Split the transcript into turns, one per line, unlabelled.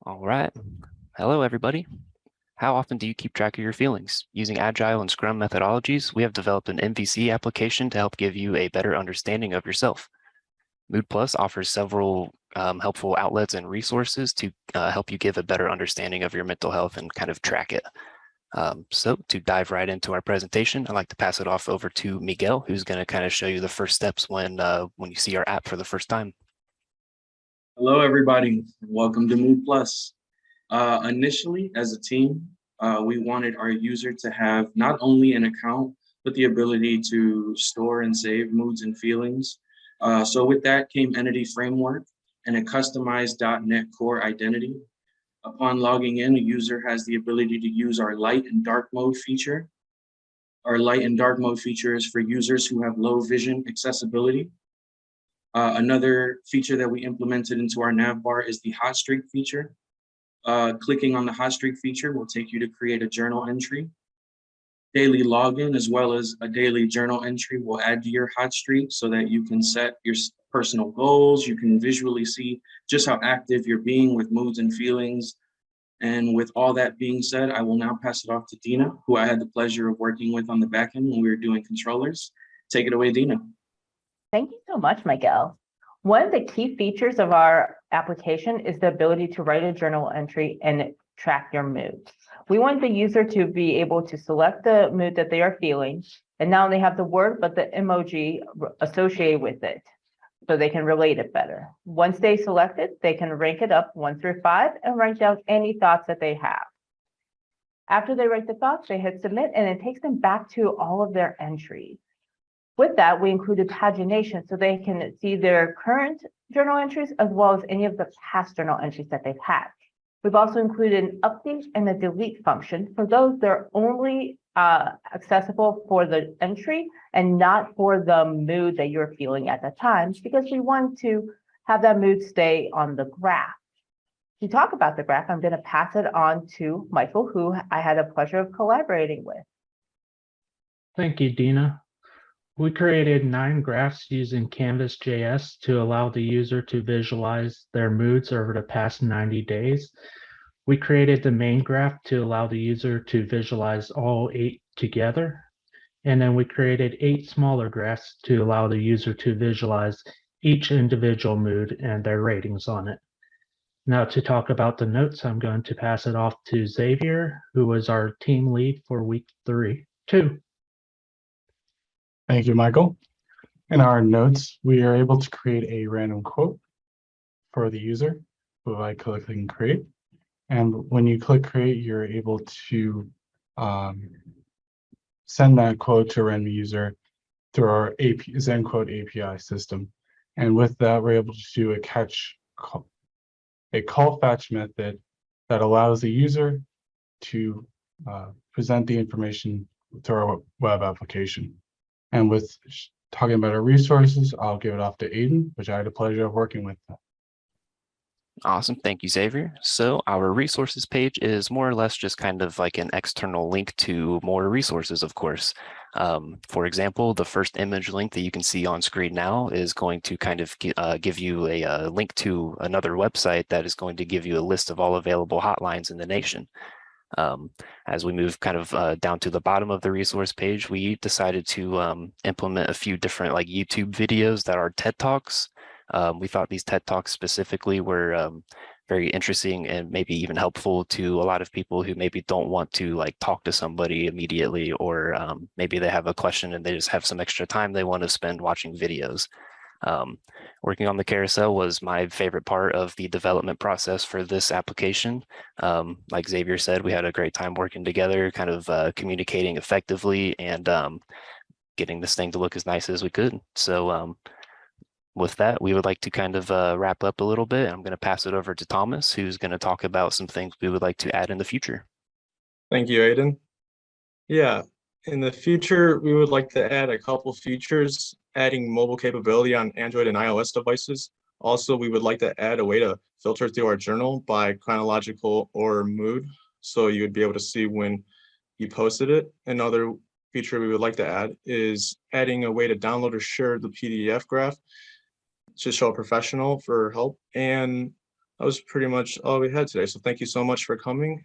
All right. Hello, everybody. How often do you keep track of your feelings? Using Agile and Scrum methodologies, we have developed an MVC application to help give you a better understanding of yourself. Mood Plus offers several helpful outlets and resources to help you give a better understanding of your mental health and kind of track it. So to dive right into our presentation, I'd like to pass it off over to Miguel, who's going to kind of show you the first steps when you see our app for the first time.
Hello, everybody. Welcome to Mood Plus. Initially, as a team, we wanted our user to have not only an account, but the ability to store and save moods and feelings. So with that came Entity Framework and a customized .NET Core identity. Upon logging in, a user has the ability to use our light and dark mode feature. Our light and dark mode feature is for users who have low vision accessibility. Another feature that we implemented into our nav bar is the hot streak feature. Clicking on the hot streak feature will take you to create a journal entry. Daily login as well as a daily journal entry will add to your hot streak so that you can set your personal goals. You can visually see just how active you're being with moods and feelings. And with all that being said, I will now pass it off to Dina, who I had the pleasure of working with on the back end when we were doing controllers. Take it away, Dina.
Thank you so much, Miguel. One of the key features of our application is the ability to write a journal entry and track your mood. We want the user to be able to select the mood that they are feeling, and now they have the word, but the emoji associated with it, so they can relate it better. Once they select it, they can rank it up 1 through 5 and write down any thoughts that they have. After they write the thoughts, they hit submit, and it takes them back to all of their entries. With that, we included pagination so they can see their current journal entries as well as any of the past journal entries that they've had. We've also included an update and a delete function for those that are only accessible for the entry and not for the mood that you're feeling at the time, because we want to have that mood stay on the graph. To talk about the graph, I'm going to pass it on to Michael, who I had a pleasure of collaborating with.
Thank you, Dina. We created 9 graphs using Canvas.js to allow the user to visualize their moods over the past 90 days. We created the main graph to allow the user to visualize all 8 together. And then we created 8 smaller graphs to allow the user to visualize each individual mood and their ratings on it. Now to talk about the notes, I'm going to pass it off to Xavier, who was our team lead for week 2.
Thank you, Michael. In our notes, we are able to create a random quote for the user by clicking create. And when you click create, you're able to send that quote to a random user through our ZenQuote API system. And with that, we're able to do a call fetch method that allows the user to present the information through our web application. And with talking about our resources, I'll give it off to Aiden, which I had the pleasure of working with.
Awesome. Thank you, Xavier. So our resources page is more or less just kind of like an external link to more resources, of course. For example, the first image link that you can see on screen now is going to kind of give you a link to another website that is going to give you a list of all available hotlines in the nation. As we move kind of down to the bottom of the resource page, we decided to implement a few different like YouTube videos that are TED Talks. We thought these TED Talks specifically were very interesting and maybe even helpful to a lot of people who maybe don't want to like talk to somebody immediately, or maybe they have a question and they just have some extra time they want to spend watching videos. Working on the carousel was my favorite part of the development process for this application. Like Xavier said, we had a great time working together, kind of communicating effectively and getting this thing to look as nice as we could. So with that, we would like to kind of wrap up a little bit. I'm going to pass it over to Thomas, who's going to talk about some things we would like to add in the future.
Thank you, Aiden. Yeah, in the future, we would like to add a couple features, adding mobile capability on Android and iOS devices. Also, we would like to add a way to filter through our journal by chronological or mood, so you would be able to see when you posted it. Another feature we would like to add is adding a way to download or share the PDF graph to show a professional for help. And that was pretty much all we had today. So thank you so much for coming